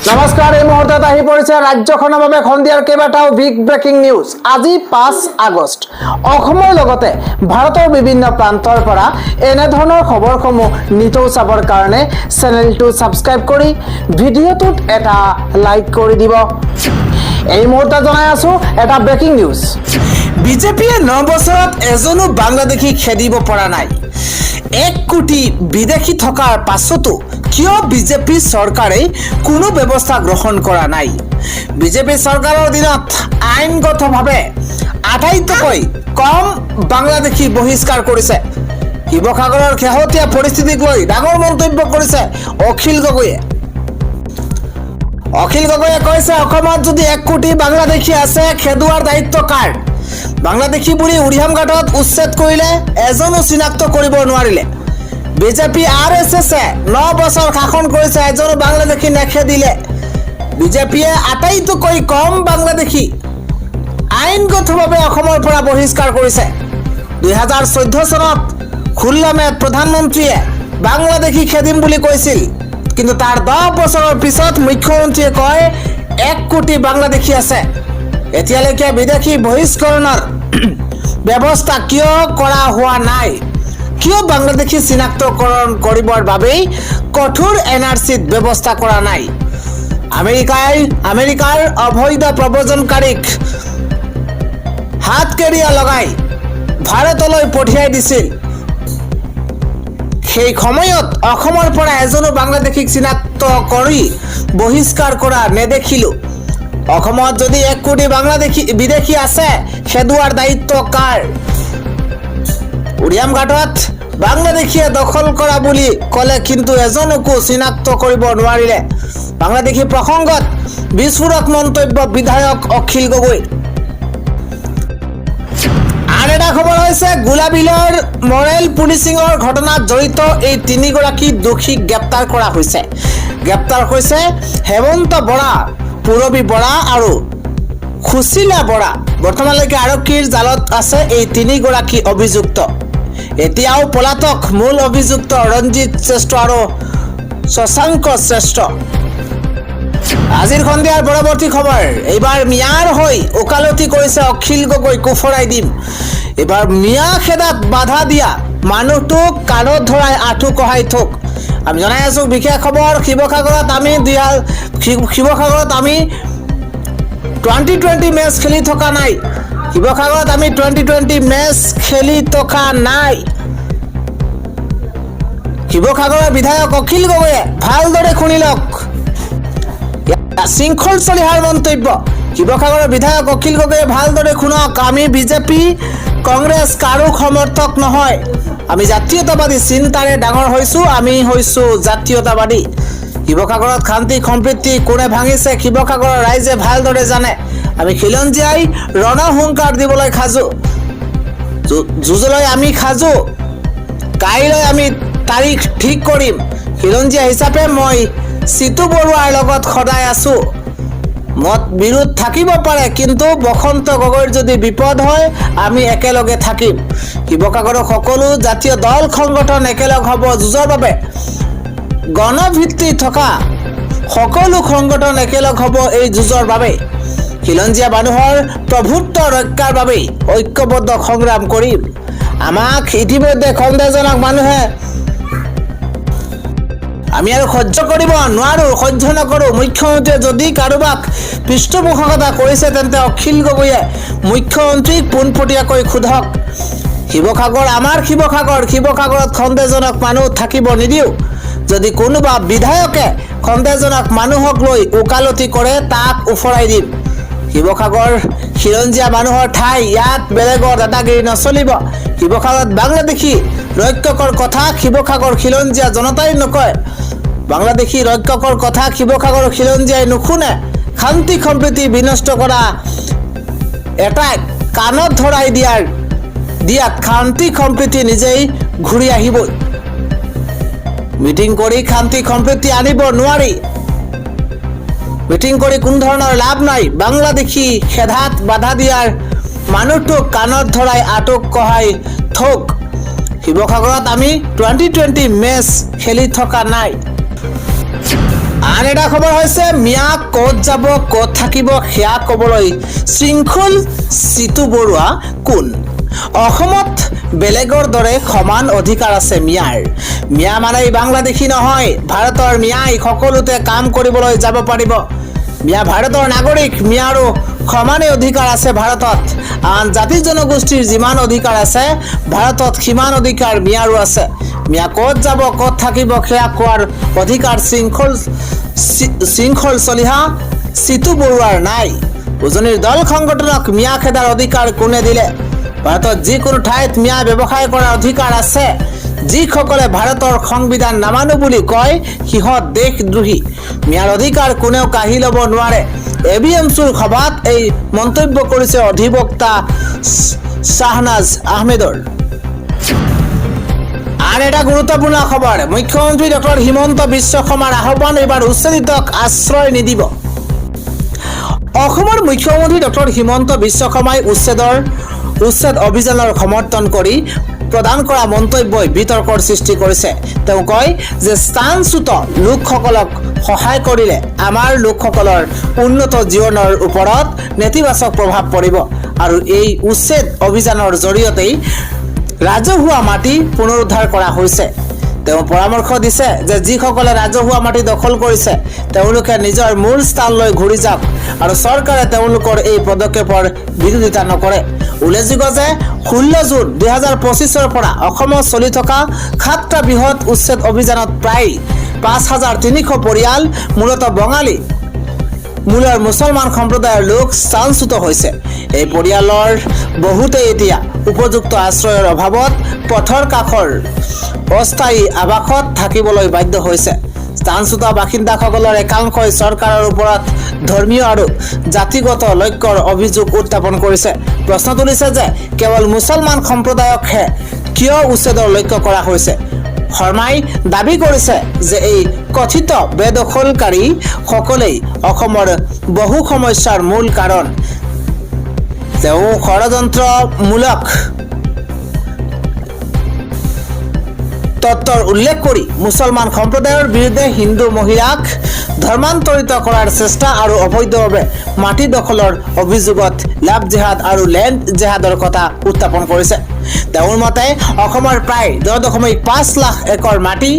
নমস্কাৰ, এই মুহূৰ্তত আহি পৰিছে ৰাজ্যখনৰ বাবে সন্ধিয়াৰ কেইবাটাও বিগ ব্ৰেকিং নিউজ। আজি 5 আগষ্ট। অসমৰ লগতে ভাৰতৰ বিভিন্ন প্ৰান্তৰ পৰা এনেধৰণৰ খবৰসমূহ নিতৌ চাবৰ কাৰণে চেনেলটো ছাবস্ক্ৰাইব কৰি ভিডিঅ'টোত এটা লাইক কৰি দিব। এই মুহূৰ্তত জনাই আছো এটা ব্ৰেকিং নিউজ। বিজেপিয়ে 9 বছৰত এজনো বাংলাদেশী খেদিব পৰা নাই। 1 কোটি বিদেশী থকাৰ পাছতো কিয় বিজেপি চৰকাৰে কোনো ব্যৱস্থা গ্ৰহণ কৰা নাই? বিজেপি চৰকাৰৰ দিনত আইনগতভাৱে আটাইতকৈ কম বাংলাদেশী বহিষ্কাৰ কৰিছে। শিৱসাগৰৰ শেহতীয়া পৰিস্থিতিক লৈ ডাঙৰ মন্তব্য কৰিছে অখিল গগৈয়ে। অখিল গগৈয়ে কৈছে, অসমত যদি 1 কোটি বাংলাদেশী আছে, খেদুৱাৰ দায়িত্ব কাৰ? বাংলাদেশী বুলি উৰিয়াম ঘাটত উচ্ছেদ কৰিলে, এজনো চিনাক্ত কৰিব নোৱাৰিলে। বিজেপি RSSে 9 বছৰ শাসন কৰিছে, এজনো বাংলাদেশী নেখেদিলে। বিজেপিয়ে আটাইতকৈ কম বাংলাদেশী আইনগতভাৱে অসমৰ পৰা বহিষ্কাৰ কৰিছে। 2014 চনত খুল্লা মেত প্ৰধানমন্ত্ৰীয়ে বাংলাদেশী খেদিম বুলি কৈছিল, কিন্তু তাৰ 10 বছৰৰ পিছত মুখ্যমন্ত্ৰীয়ে কয় 1 কোটি বাংলাদেশী আছে। এতিয়ালৈকে বিদেশী বহিষ্কৰণৰ ব্যৱস্থা কিয় কৰা হোৱা নাই? কিয় বাংলাদেশী চিনাক্তকৰণ কৰিবৰ বাবে কঠোৰ NRCত ব্যৱস্থা কৰা নাই? আমেৰিকাৰ অবৈধ প্ৰব্ৰজনকাৰীক হাতকেৰিয়া লগাই ভাৰতলৈ পঠিয়াই দিছিল। সেই সময়ত অসমৰ পৰা এজনো বাংলাদেশীক চিনাক্ত কৰি বহিষ্কাৰ কৰা নেদেখিলো। অসমত যদি 1 কোটি বাংলাদেশী বিদেশী আছে, খেদুৱাৰ দায়িত্ব কাৰ? উৰিয়াম ঘাটত বাংলাদেশীয়ে দখল কৰা বুলি ক'লে, কিন্তু এজনকো চিনাক্ত কৰিব নোৱাৰিলে। বাংলাদেশী প্ৰসংগত বিস্ফোৰক মন্তব্য বিধায়ক অখিল গগৈ। আন এটা খবৰ হৈছে, গোলাবিলৰ মৰেল পুলিচিঙৰ ঘটনাত জড়িত এই 3 গৰাকী দোষীক গ্ৰেপ্তাৰ কৰা হৈছে। গ্ৰেপ্তাৰ হৈছে হেমন্ত বৰা, পূৰবী বৰা আৰু সুশীলা বৰা। বৰ্তমানলৈকে আৰক্ষীৰ জালত আছে এই 3 গৰাকী অভিযুক্ত। এতিয়াও পলাতক মূল অভিযুক্ত ৰঞ্জিত শ্ৰেষ্ঠ আৰু শশাংক শ্ৰেষ্ঠ। আজিৰ সন্ধিয়াৰ পৰৱৰ্তী খবৰ, এইবাৰ মিয়াৰ হৈ ওকালতি কৰিছে অখিল গগৈ, কুফৰাই দিম। এইবাৰ মিয়া খেদাত বাধা দিয়া মানুহটোক কাণত ধৰাই আঁঠু কঢ়াই থোক। আমি জনাই আছো বিশেষ খবৰ। শিৱসাগৰত আমি T20 মেচ খেলি থকা নাই। শিৱসাগৰত আমি T20 মেচ খেলি থকা নাই। শিৱসাগৰৰ বিধায়ক অখিল গগৈয়ে ভালদৰে শুনি লওক। শৃংখল চলিহাৰ মন্তব্য। শিৱসাগৰৰ বিধায়ক অখিল গগৈয়ে ভালদৰে শুনক। আমি বিজেপি কংগ্ৰেছ কাৰো সমৰ্থক নহয়। আমি জাতীয়তাবাদী চিন্তাৰে ডাঙৰ হৈছো। আমি হৈছো জাতীয়তাবাদী। শিৱসাগৰত শান্তি সম্প্ৰীতি কোনে ভাঙিছে শিৱসাগৰৰ ৰাইজে ভালদৰে জানে। আমি খিলঞ্জীয়াই ৰণহুংকাৰ দিবলৈ সাজু। যুঁজলৈ আমি সাজু। কাইলৈ আমি তাৰিখ ঠিক কৰিম। খিলঞ্জীয়া হিচাপে মই চিতু বৰুৱাৰ লগত সদায় আছো। মত বিৰোধ থাকিব পাৰে, কিন্তু বসন্ত গগৈৰ যদি বিপদ হয়, আমি একেলগে থাকিম। শিৱসাগৰৰ সকলো জাতীয় দল সংগঠন একেলগ হ'ব যুঁজৰ বাবে। গণভিত্তি থকা সকলো সংগঠন একেলগ হ'ব এই যুঁজৰ বাবে। খিলঞ্জীয়া মানুহৰ প্ৰভুত্ব ৰক্ষাৰ বাবে ঐক্যবদ্ধ সংগ্ৰাম কৰিম। আমাক ইতিমধ্যে সন্দেহজনক মানুহে আমি আৰু সহ্য কৰিব নোৱাৰো, সহ্য নকৰো। মুখ্যমন্ত্ৰীয়ে যদি কাৰোবাক পৃষ্ঠপোষকতা কৰিছে, তেন্তে অখিল গগৈয়ে মুখ্যমন্ত্ৰীক পোনপটীয়াকৈ সোধক। শিৱসাগৰ আমাৰ শিৱসাগৰ। শিৱসাগৰত সন্দেহজনক মানুহ থাকিব নিদিওঁ। যদি কোনোবা বিধায়কে সন্দেহজনক মানুহক লৈ ওকালতি কৰে, তাক উফৰাই দিম। শিৱসাগৰ খিলঞ্জীয়া মানুহৰ ঠাই। ইয়াত বেলেগৰ দাদাগিৰি নচলিব। শিৱসাগৰত বাংলাদেশী ৰক্ষকৰ কথা শিৱসাগৰ খিলঞ্জীয়া জনতাই নকয়। বাংলাদেশী ৰক্ষকৰ কথা শিৱসাগৰ খিলঞ্জীয়াই নুশুনে। শান্তি সম্প্ৰীতি বিনষ্ট কৰা এটাই কাণত ধৰাই দিয়াত শান্তি সম্প্ৰীতি নিজেই ঘূৰি আহিবই। মিটিং কৰি শান্তি সম্প্ৰীতি আনিব নোৱাৰি। মিটিং কৰি কোনো ধৰণৰ লাভ নাই। বাংলাদেশী খেদাত বাধা দিয়াৰ মানুহটোক কাণত ধৰাই আঁঠু কঢ়াই থোক। শিৱসাগৰত আমি T20 মেচ খেলি থকা নাই। আন এটা খবৰ হৈছে মিয়া ক'ত যাব ক'ত থাকিব সেয়া ক'বলৈ শৃংখল চিতু বৰুৱা কোন অসমত বেলেগৰ দৰে সমান অধিকাৰ আছে মিয়াৰ মিয়া মানে বাংলাদেশী নহয় ভাৰতৰ মিয়াই সকলোতে কাম কৰিবলৈ যাব পাৰিব মিয়া ভাৰতৰ নাগৰিক মিয়াৰো সমানে অধিকাৰ আছে ভাৰতত আন জাতি জনগোষ্ঠীৰ যিমান অধিকাৰ আছে ভাৰতত সিমান অধিকাৰ মিয়াৰো আছে মিয়া ক'ত যাব ক'ত থাকিব সেয়া কোৱাৰ অধিকাৰ শৃংখল চলিহা চিতু বৰুৱাৰ নাই উজনিৰ দল সংগঠনক মিয়া খেদাৰ অধিকাৰ কোনে দিলে ভাৰতত যিকোনো ঠাইত মিয়া ব্যৱসায় কৰাৰ অধিকাৰ আছে যিসকলে ভাৰতৰ সংবিধান নামানো বুলি কয় সিহঁত দেশদ্ৰোহী মিয়াৰ অধিকাৰ কোনেও কাঢ়ি ল'ব নোৱাৰে এবিএমচিৰ সভাত এই মন্তব্য কৰিছে অধিবক্তা শাহনাজ আহমেদৰ আন এটা গুৰুত্বপূৰ্ণ খবৰ মুখ্যমন্ত্ৰী ডক্টৰ হিমন্ত বিশ্ব শৰ্মাৰ আহ্বান এইবাৰ উচ্ছেদিতক আশ্ৰয় নিদিব অসমৰ মুখ্যমন্ত্ৰী ডক্টৰ হিমন্ত বিশ্ব শৰ্মাই উচ্ছেদ অভিযানৰ সমৰ্থন কৰি প্ৰদান কৰা মন্তব্যই বিতৰ্কৰ সৃষ্টি কৰিছে তেওঁ কয় যে স্থানচ্যুত লোকসকলক সহায় কৰিলে আমাৰ লোকসকলৰ উন্নত জীৱনৰ ওপৰত নেতিবাচক প্ৰভাৱ পৰিব আৰু এই উচ্ছেদ অভিযানৰ জৰিয়তেই ৰাজহুৱা মাটি পুনৰুদ্ধাৰ কৰা হৈছে তেওঁ পৰামৰ্শ দিছে যে যিসকলে ৰাজহুৱা মাটি দখল কৰিছে তেওঁলোকে নিজৰ মূল স্থানলৈ ঘূৰি যাওক আৰু চৰকাৰে তেওঁলোকৰ এই পদক্ষেপৰ বিৰোধিতা নকৰে উল্লেখযোগ্য যে 16 জুন 2025 পৰা অসমত চলি থকা 7টা বৃহৎ উচ্ছেদ অভিযানত প্ৰায় 5300 পৰিয়াল মূলতঃ বঙালী মূলৰ মুছলমান সম্প্ৰদায়ৰ লোক স্থানচ্যুত হৈছে এই পৰিয়ালৰ বহুতে এতিয়া উপযুক্ত আশ্ৰয়ৰ অভাৱত পথৰ কাষৰ অস্থায়ী আৱাসত থাকিবলৈ বাধ্য হৈছে স্থানচ্যুত বাসিন্দাসকলৰ একাংশই চৰকাৰৰ ওপৰত ধৰ্মীয় আৰু জাতিগত লক্ষ্যৰ অভিযোগ উত্থাপন কৰিছে প্ৰশ্ন তুলিছে যে কেৱল মুছলমান সম্প্ৰদায়কহে কিয় উচ্ছেদৰ লক্ষ্য কৰা হৈছে শৰ্মাই দাবী কৰিছে যে এই কথিত বেদখলকাৰী সকলেই অসমৰ বহু সমস্যাৰ মূল কাৰণ তেওঁ ষড়যন্ত্ৰমূলক তত্ত্বৰ উল্লেখ কৰি মুছলমান সম্প্ৰদায়ৰ বিৰুদ্ধে হিন্দু মহিলাক ধৰ্মান্তৰিত কৰাৰ চেষ্টা আৰু অবৈধভাৱে মাটি দখলৰ অভিযোগত লাভ জেহাদ আৰু লেণ্ড জেহাদৰ কথা উত্থাপন কৰিছে তেওঁৰ মতে অসমৰ প্ৰায় 10.5 লাখ একৰ মাটি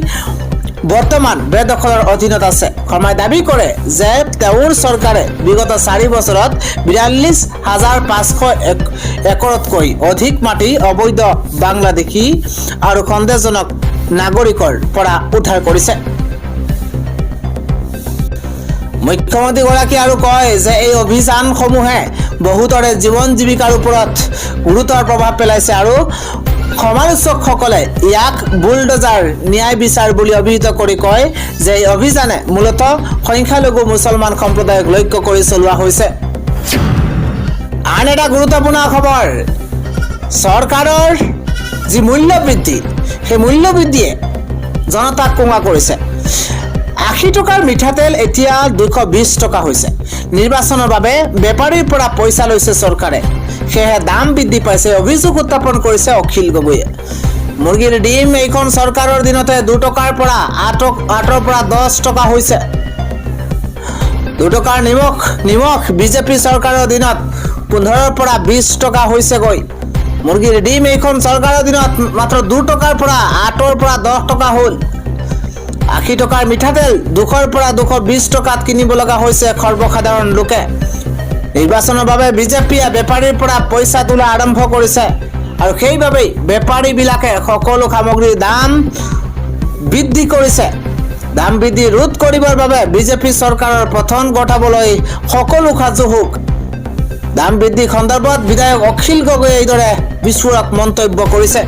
বৰ্তমান বেদখলৰ অধীনত আছে শৰ্মাই দাবী কৰে যে তেওঁৰ চৰকাৰে বিগত 4 বছৰত 42,500 একৰতকৈ অধিক মাটি অবৈধ বাংলাদেশী আৰু সন্দেহজনক নাগৰিকৰ পৰা উদ্ধাৰ কৰিছে মুখ্যমন্ত্ৰীগৰাকী আৰু কয় যে এই অভিযানসমূহে বহুতৰে জীৱন জীৱিকাৰ ওপৰত গুৰুতৰ প্ৰভাৱ পেলাইছে আৰু সমালোচকসকলে ইয়াক বুলডোজাৰ ন্যায় বিচাৰ বুলি অভিহিত কৰি কয় যে এই অভিযানে মূলতঃ সংখ্যালঘু মুছলমান সম্প্ৰদায়ক লক্ষ্য কৰি চলোৱা হৈছে আন এটা গুৰুত্বপূৰ্ণ খবৰ চৰকাৰৰ যি মূল্য বৃদ্ধি সেই মূল্য বৃদ্ধিয়ে জনতাক কোঙা কৰিছে 80 টকাৰ মিঠাতেল এতিয়া 220 টকা হৈছে নিৰ্বাচনৰ বাবে বেপাৰীৰ পৰা পইচা লৈছে চৰকাৰে সেয়ে দাম বৃদ্ধি পাইছে অভিযোগ উত্থাপন কৰিছে অখিল গগৈয়ে মুৰ্গীৰ ডিম এইখন চৰকাৰৰ দিনতে 2 টকাৰ পৰা 8 পৰা 10 টকা হৈছে 2 টকাৰ নিমখ বিজেপি চৰকাৰৰ দিনত 15 পৰা 20 টকা হৈছে গৈ মুৰ্গীৰ ডিম এইখন চৰকাৰৰ দিনত মাত্ৰ 2 টকাৰ পৰা 8 পৰা 10 টকা হ'ল 80 টকাৰ মিঠাতেল 200 পৰা 220 টকাত কিনিব লগা হৈছে সৰ্বসাধাৰণ লোকে নিৰ্বাচনৰ বাবে বিজেপিয়ে বেপাৰীৰ পৰা পইচা তোলা আৰম্ভ কৰিছে আৰু সেইবাবেই বেপাৰীবিলাকে সকলো সামগ্ৰীৰ দাম বৃদ্ধি কৰিছে দাম বৃদ্ধি ৰোধ কৰিবৰ বাবে বিজেপি চৰকাৰৰ পতন ঘটাবলৈ সকলো সাজু হোক দাম বৃদ্ধি সন্দৰ্ভত বিধায়ক অখিল গগৈয়ে এইদৰে বিস্ফোৰক মন্তব্য কৰিছে